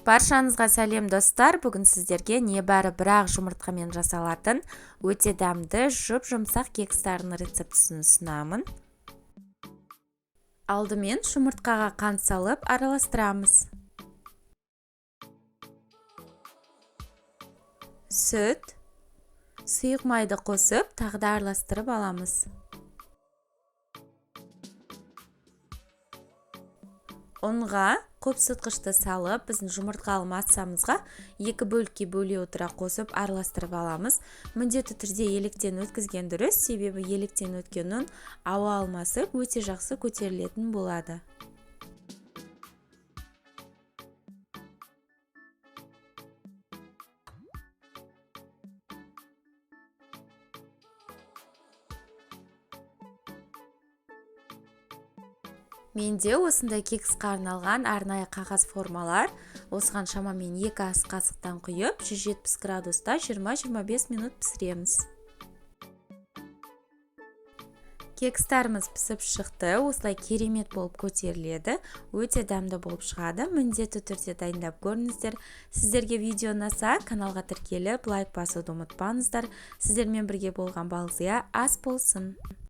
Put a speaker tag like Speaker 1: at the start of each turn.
Speaker 1: Баршаңызға сәлем достар, бүгін сіздерге небәрі бір-ақ жұмыртқамен жасалатын өте дәмді жұп-жұмсақ кекстардың рецептісін ұсынамын. Алдымен жұмыртқаға қант салып араластырамыз. Сүт, сұйық майды қосып, тағы да араластырып аламыз. Ұнға қопсытқышты салып, біздің жұмыртқалы массамызға 2 бөлікке бөле отыра қосып араластырып аламыз. Міндетті түрде електен өткізген дұрыс, себебі електен өткен ұн ауа алмасып өте жақсы көтерілетін болады. Менде осындай кекске арналған арнайы қағаз формалар. Осыған шамамен 2 ас қасықтан құйып, 170 градуста 20-25 минут пісіреміз. Кекстарымыз пісіп шықты, осылай керемет болып көтеріледі, өте дәмді болып шығады. Міндетті түрде дайындап көріңіздер. Сіздерге видео ұнаса, каналға тіркеліп, лайк басуды ұмытпаңыздар. Сіздермен бірге болған балзия ас болсын.